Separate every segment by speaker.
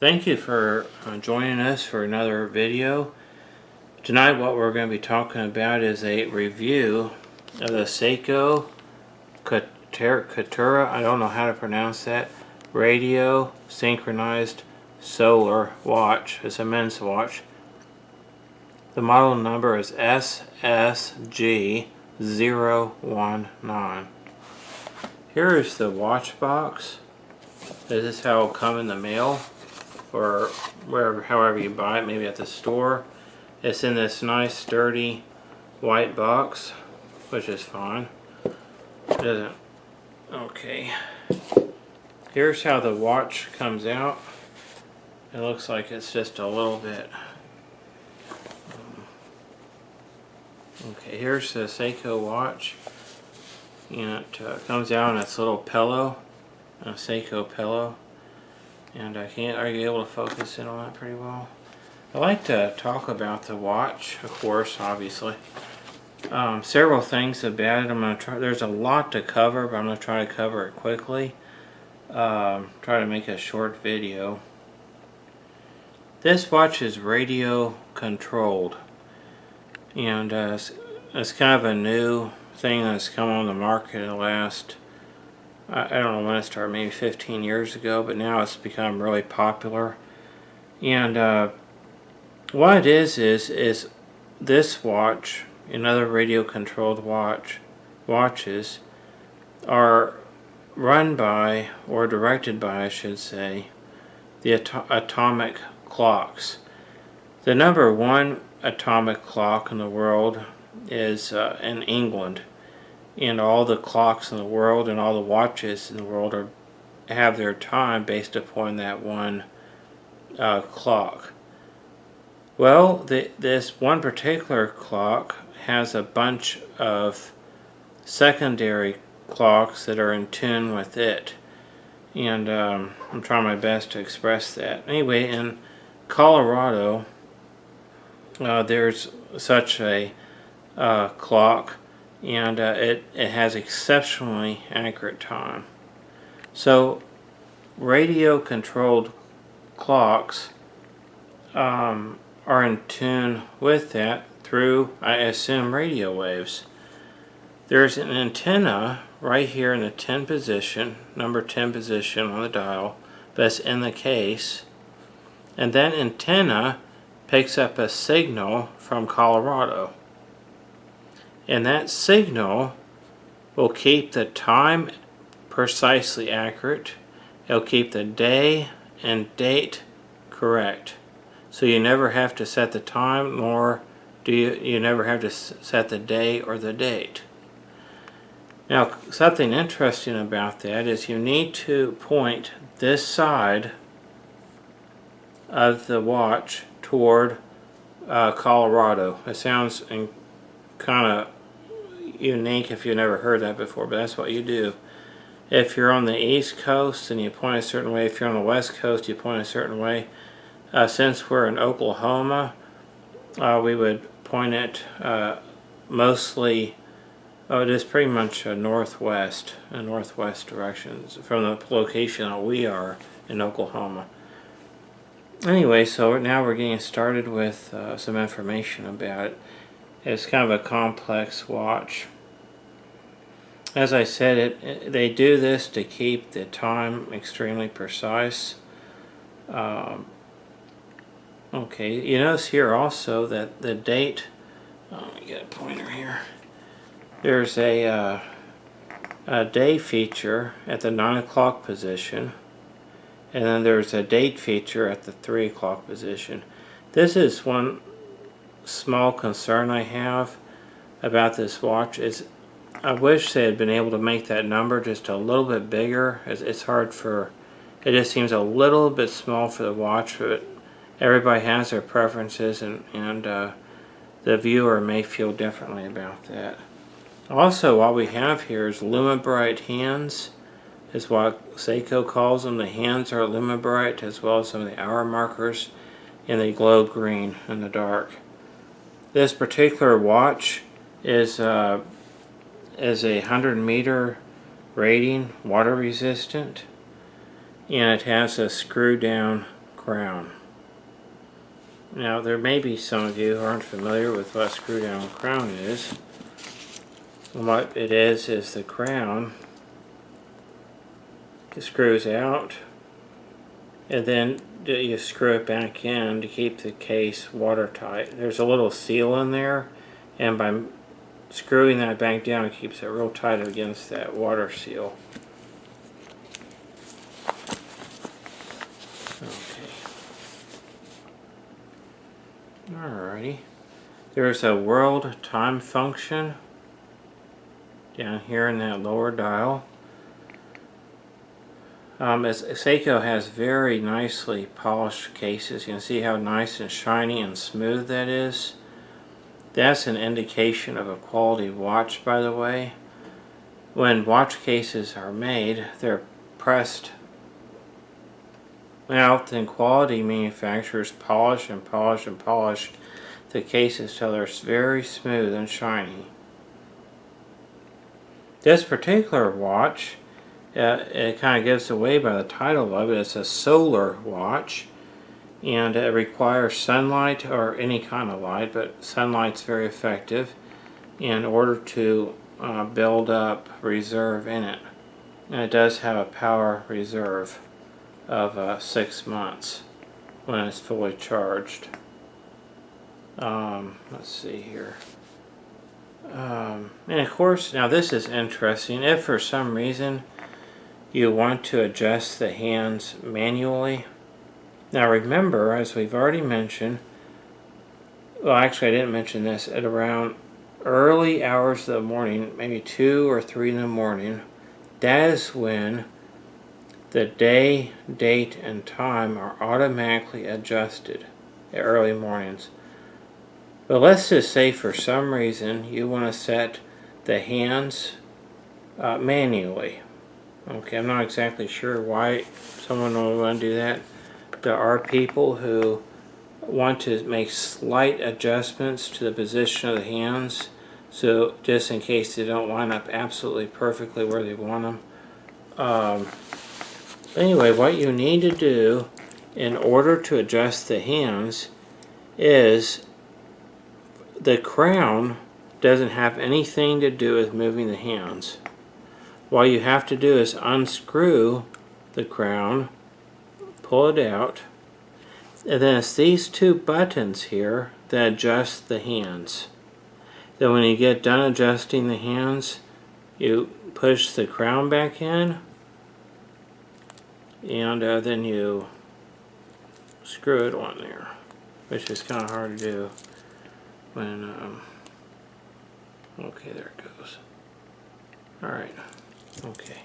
Speaker 1: Thank you for joining us for another video. Tonight what we're going to be talking about is a review of the Seiko Coutura, I don't know how to pronounce that, radio synchronized solar watch. It's a men's watch. The model number is SSG019. Here is the watch box. This is how it'll come in the mail, or wherever, however you buy it, maybe at the store. It's in this nice sturdy white box, which is fine. It doesn't. Okay. Here's how the watch comes out. It looks like it's just a little bit. Okay, here's the Seiko watch. And it comes out in its little pillow, a Seiko pillow. And are you able to focus in on that pretty well? I like to talk about the watch, of course, obviously. Several things about it. I'm going to try. There's a lot to cover, but I'm going to try to cover it quickly. Try to make a short video. This watch is radio controlled, and it's kind of a new thing that's come on the market in the last, I don't know when it started, maybe 15 years ago, but now it's become really popular. And what it is this watch and other radio controlled watches are run by, or directed by I should say, the atomic clocks. The number one atomic clock in the world is in England, and all the clocks in the world and all the watches in the world have their time based upon that one clock. Well, this one particular clock has a bunch of secondary clocks that are in tune with it, and I'm trying my best to express that. Anyway, in Colorado there's such a clock, and it has exceptionally accurate time. So radio controlled clocks are in tune with that through, I assume, radio waves. There's an antenna right here in the 10 position, number 10 position on the dial, that's in the case, and that antenna picks up a signal from Colorado, and that signal will keep the time precisely accurate. It'll keep the day and date correct, so you never have to set the time, nor do you never have to set the day or the date. Now, something interesting about that is you need to point this side of the watch toward Colorado. It sounds kind of unique if you've never heard that before, but that's what you do. If you're on the East Coast, then you point a certain way. If you're on the West Coast, you point a certain way. Since we're in Oklahoma, we would point it mostly, it is pretty much northwest, in northwest directions from the location that we are in Oklahoma. Anyway, so now we're getting started with some information about it. It's kind of a complex watch. As I said, they do this to keep the time extremely precise. Okay, you notice here also that the date, let me get a pointer here. There's a day feature at the 9 o'clock position, and then there's a date feature at the 3 o'clock position. This is one small concern I have about this watch. Is I wish they had been able to make that number just a little bit bigger. It's hard for, it just seems a little bit small for the watch, but everybody has their preferences, and the viewer may feel differently about that. Also, what we have here is LumiBrite hands, is what Seiko calls them. The hands are LumiBrite, as well as some of the hour markers, and they glow green in the dark. This particular watch is a 100-meter rating, water resistant, and it has a screw down crown. Now there may be some of you who aren't familiar with what a screw down crown is. What it is the crown screws out and then you screw it back in to keep the case watertight. There's a little seal in there, and by screwing that back down it keeps it real tight against that water seal. Okay. Alrighty. There's a world time function down here in that lower dial. As Seiko has very nicely polished cases. You can see how nice and shiny and smooth that is. That's an indication of a quality watch, by the way. When watch cases are made, they're pressed out, then quality manufacturers polish and polish and polish the cases till they're very smooth and shiny. This particular watch, it kind of gives away by the title of it. It's a solar watch, and it requires sunlight or any kind of light, but sunlight's very effective in order to build up reserve in it. And it does have a power reserve of 6 months when it's fully charged. Let's see here. And of course, now this is interesting. If for some reason you want to adjust the hands manually. Now remember, as we've already mentioned, well actually I didn't mention this, at around early hours of the morning, maybe 2 or 3 in the morning, that is when the day, date, and time are automatically adjusted at early mornings. But let's just say for some reason you want to set the hands manually. Okay, I'm not exactly sure why someone would want to do that. There are people who want to make slight adjustments to the position of the hands, so just in case they don't line up absolutely perfectly where they want them. Anyway, what you need to do in order to adjust the hands is the crown doesn't have anything to do with moving the hands. All you have to do is unscrew the crown, pull it out, and then it's these 2 buttons here that adjust the hands. Then when you get done adjusting the hands, you push the crown back in, and then you screw it on there, which is kind of hard to do when, okay, there it goes. Alright. Okay.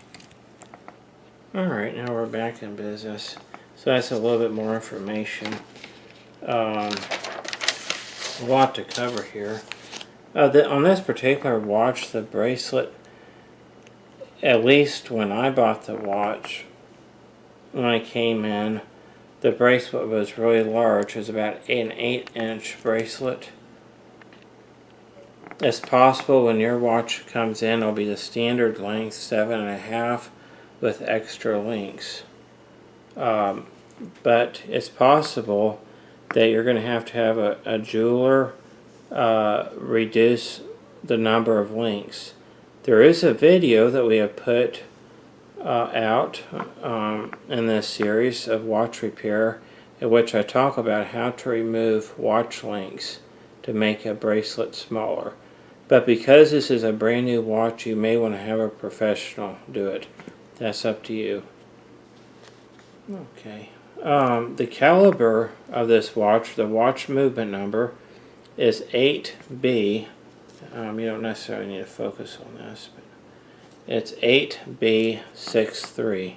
Speaker 1: Alright, now we're back in business. So that's a little bit more information. A lot to cover here. On this particular watch, the bracelet, at least when I bought the watch, when I came in, the bracelet was really large. It was about an 8-inch bracelet. It's possible when your watch comes in, it'll be the standard length, 7.5, with extra links. But it's possible that you're going to have a jeweler reduce the number of links. There is a video that we have put out in this series of watch repair, in which I talk about how to remove watch links to make a bracelet smaller. But because this is a brand new watch, you may want to have a professional do it. That's up to you. Okay. The caliber of this watch, the watch movement number, is 8B. You don't necessarily need to focus on this, but it's 8B63.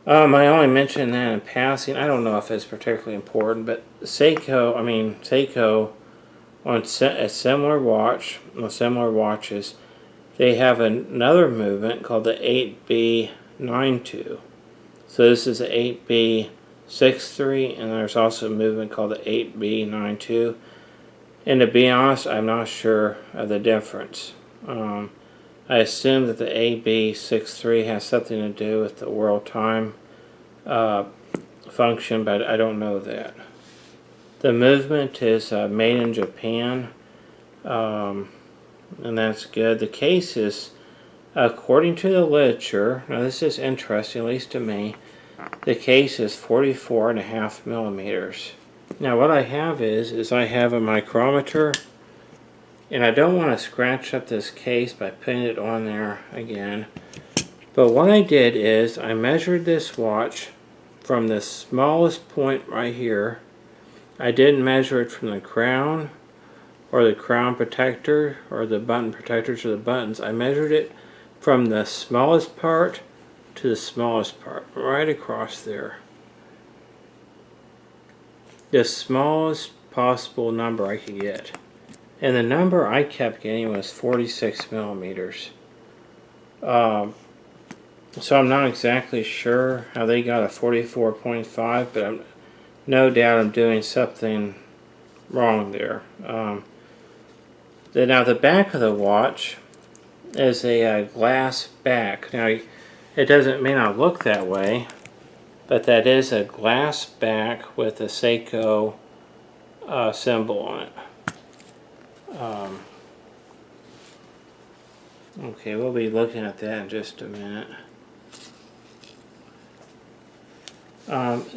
Speaker 1: I only mentioned that in passing. I don't know if it's particularly important, but Seiko on a similar watch, on similar watches, they have another movement called the 8B92. So this is the 8B63, and there's also a movement called the 8B92. And to be honest, I'm not sure of the difference. I assume that the AB63 has something to do with the world time function, but I don't know that. The movement is made in Japan, and that's good. The case is, according to the literature, now this is interesting, at least to me, the case is 44.5 millimeters. Now what I have is I have a micrometer, and I don't want to scratch up this case by putting it on there again. But what I did is I measured this watch from the smallest point right here. I didn't measure it from the crown or the crown protector or the button protectors or the buttons. I measured it from the smallest part to the smallest part, right across there. The smallest possible number I could get. And the number I kept getting was 46 millimeters. So I'm not exactly sure how they got a 44.5, but I'm no doubt I'm doing something wrong there. Now the back of the watch is a glass back. Now it may not look that way, but that is a glass back with a Seiko symbol on it. Okay, we'll be looking at that in just a minute.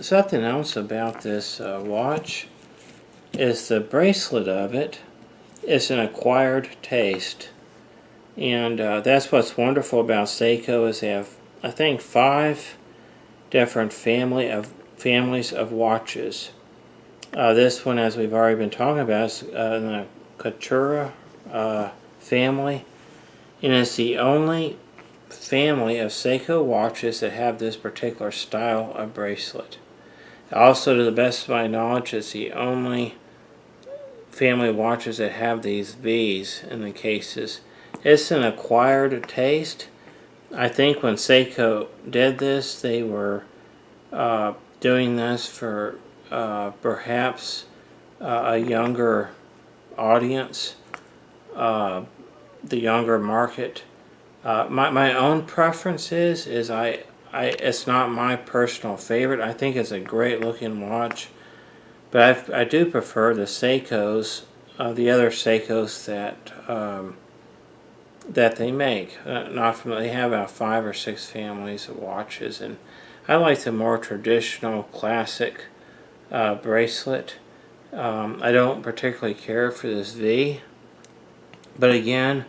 Speaker 1: Something else about this watch is the bracelet of it is an acquired taste, and that's what's wonderful about Seiko is they have, I think, 5 different families of watches. This one, as we've already been talking about, is in the Coutura family, and it's the only family of Seiko watches that have this particular style of bracelet. Also, to the best of my knowledge, it's the only family of watches that have these V's in the cases. It's an acquired taste. I think when Seiko did this, they were doing this for perhaps a younger audience, the younger market. My own preference is it's not my personal favorite. I think it's a great looking watch, but I do prefer the Seikos, the other Seikos that they make. They have about 5 or 6 families of watches, and I like the more traditional classic bracelet. I don't particularly care for this V, but again,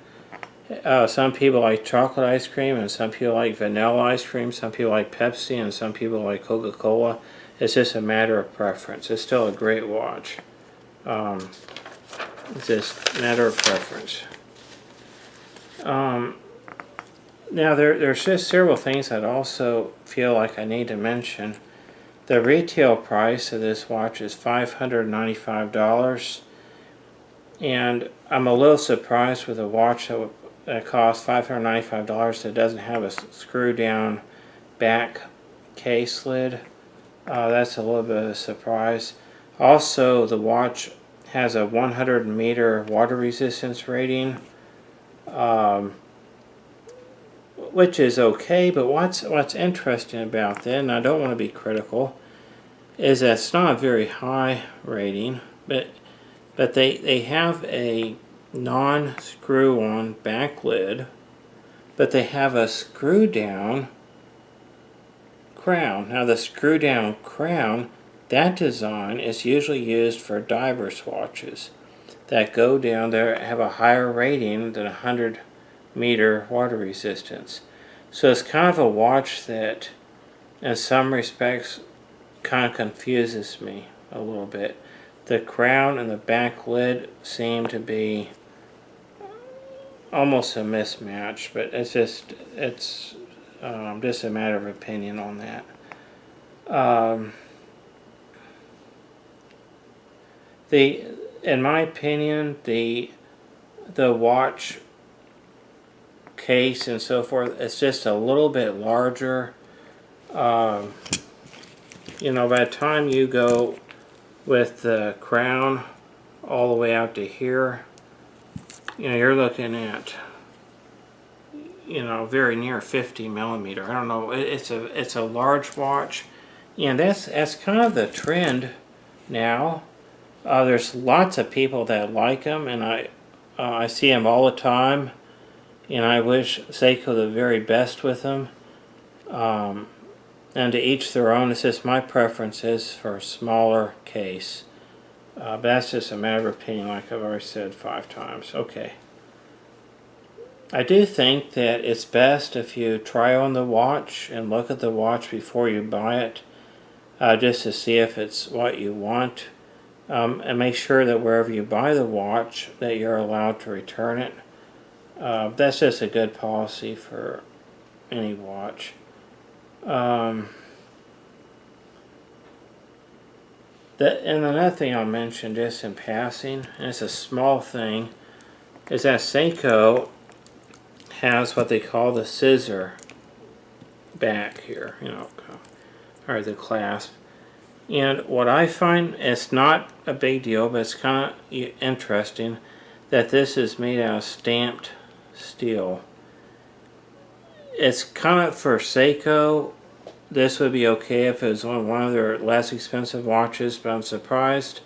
Speaker 1: some people like chocolate ice cream, and some people like vanilla ice cream, some people like Pepsi, and some people like Coca-Cola. It's just a matter of preference. It's still a great watch. It's just a matter of preference. Now there's just several things I'd also feel like I need to mention. The retail price of this watch is $595, and I'm a little surprised with a watch that costs $595 that doesn't have a screw down back case lid. That's a little bit of a surprise. Also, the watch has a 100 meter water resistance rating, which is okay, but what's interesting about that, and I don't want to be critical, is that it's not a very high rating, but they have a non-screw-on back lid, but they have a screw-down crown. Now the screw-down crown, that design is usually used for divers watches that go down there, have a higher rating than 100 meter water resistance. So it's kind of a watch that in some respects kind of confuses me a little bit. The crown and the back lid seem to be almost a mismatch, but it's just a matter of opinion on that. In my opinion, the watch case and so forth, it's just a little bit larger. By the time you go with the crown all the way out to here, you're looking at very near 50 millimeter. I don't know, it's a large watch, And that's kind of the trend now. There's lots of people that like them, and I see them all the time, and I wish Seiko the very best with them. And to each their own. It's just my preference is for a smaller case. But that's just a matter of opinion, like I've already said 5 times. Okay. I do think that it's best if you try on the watch and look at the watch before you buy it, just to see if it's what you want. And make sure that wherever you buy the watch that you're allowed to return it. That's just a good policy for any watch. And another thing I'll mention just in passing, and it's a small thing, is that Seiko has what they call the scissor back here, or the clasp. And what I find, it's not a big deal, but it's kind of interesting that this is made out of stamped steel. It's kind of, for Seiko, this would be okay if it was on one of their less expensive watches, but I'm surprised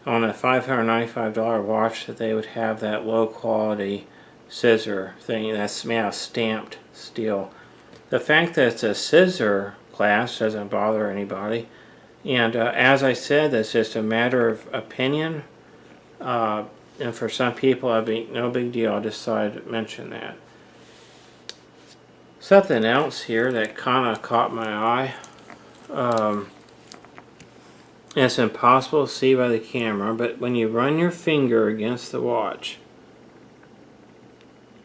Speaker 1: on a $595 watch that they would have that low quality scissor thing that's made out of stamped steel. The fact that it's a scissor clasp doesn't bother anybody, and as I said, that's just a matter of opinion, and for some people it'd be no big deal. I decided to mention that. Something else here that kind of caught my eye. It's impossible to see by the camera, but when you run your finger against the watch,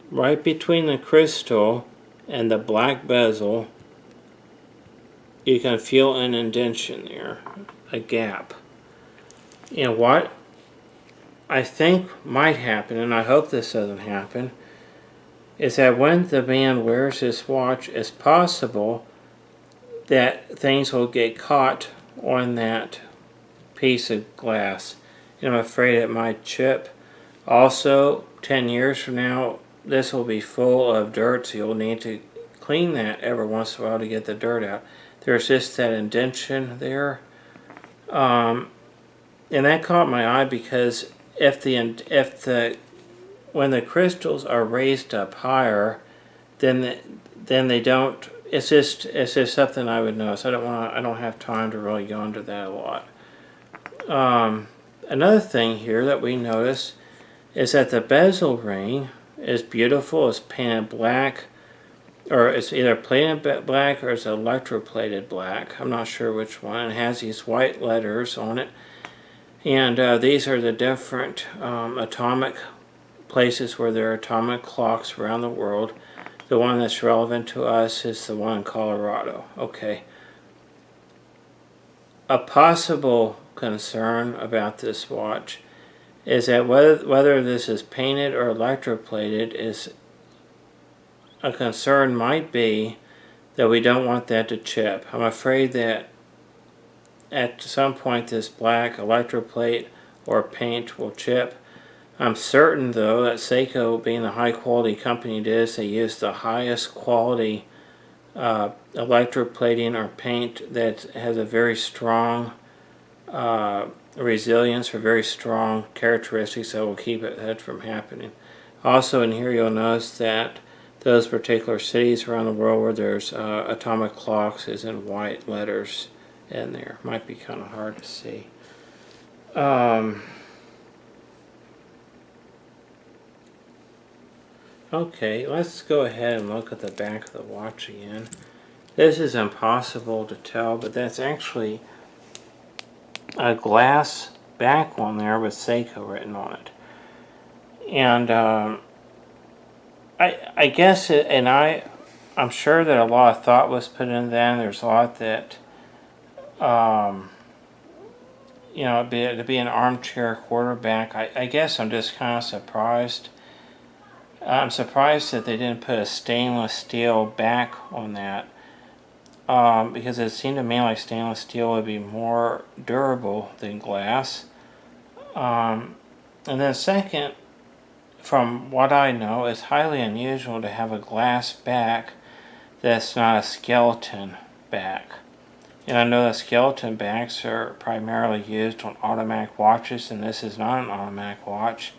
Speaker 1: right between the crystal and the black bezel, you can feel an indentation there, a gap. And what I think might happen, and I hope this doesn't happen, is that when the man wears this watch, it's possible that things will get caught on that piece of glass. And I'm afraid it might chip. Also, 10 years from now, this will be full of dirt, so you'll need to clean that every once in a while to get the dirt out. There's just that indentation there. And that caught my eye because when the crystals are raised up higher, then they don't. It's just something I would notice. I don't have time to really go into that a lot. Another thing here that we notice is that the bezel ring is beautiful. It's painted black, or it's either painted black or it's electroplated black. I'm not sure which one. It has these white letters on it, and these are the different atomic places where there are atomic clocks around the world. The one that's relevant to us is the one in Colorado. Okay. A possible concern about this watch is that whether this is painted or electroplated, is a concern might be that we don't want that to chip. I'm afraid that at some point this black electroplate or paint will chip. I'm certain, though, that Seiko, being the high-quality company it is, they use the highest quality electroplating or paint that has a very strong resilience or very strong characteristics that will keep that from happening. Also, in here, you'll notice that those particular cities around the world where there's atomic clocks is in white letters in there. Might be kind of hard to see. Okay, let's go ahead and look at the back of the watch again. This is impossible to tell, but that's actually a glass back one there with Seiko written on it. And I guess I'm sure that a lot of thought was put into that, and there's a lot that to be an armchair quarterback. I guess I'm just kind of surprised. I'm surprised that they didn't put a stainless steel back on that, because it seemed to me like stainless steel would be more durable than glass. And then second, from what I know, it's highly unusual to have a glass back that's not a skeleton back. And I know that skeleton backs are primarily used on automatic watches, and this is not an automatic watch.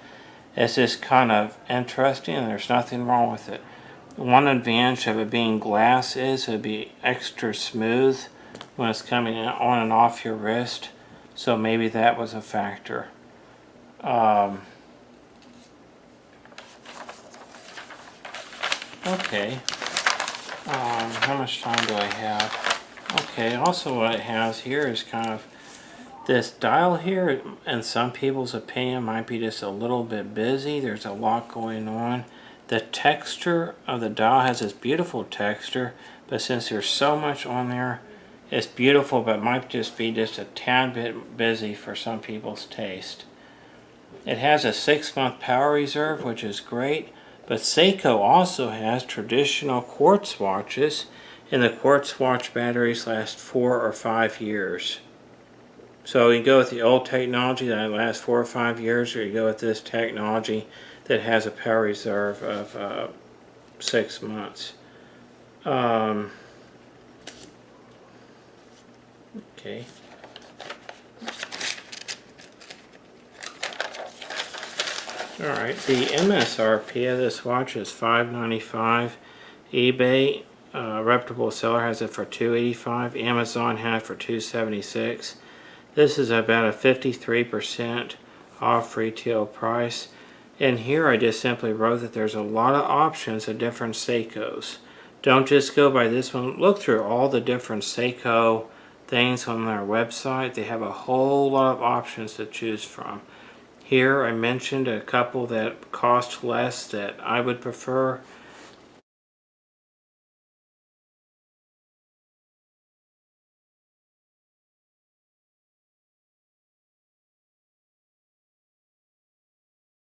Speaker 1: It's just kind of interesting, and there's nothing wrong with it. One advantage of it being glass is it would be extra smooth when it's coming on and off your wrist, so maybe that was a factor. Okay, how much time do I have? Okay, also what it has here is kind of this dial here, in some people's opinion, might be just a little bit busy. There's a lot going on. The texture of the dial has this beautiful texture, but since there's so much on there, it's beautiful, but might just be just a tad bit busy for some people's taste. It has a 6-month power reserve, which is great, but Seiko also has traditional quartz watches, and the quartz watch batteries last 4 or 5 years. So you go with the old technology that lasts 4 or 5 years, or you go with this technology that has a power reserve of 6 months. Okay. Alright, the MSRP of this watch is $595. eBay, reputable seller, has it for $285. Amazon had it for $276. This is about a 53% off retail price. And here I just simply wrote that there's a lot of options of different Seikos. Don't just go by this one. Look through all the different Seiko things on their website. They have a whole lot of options to choose from. Here I mentioned a couple that cost less that I would prefer.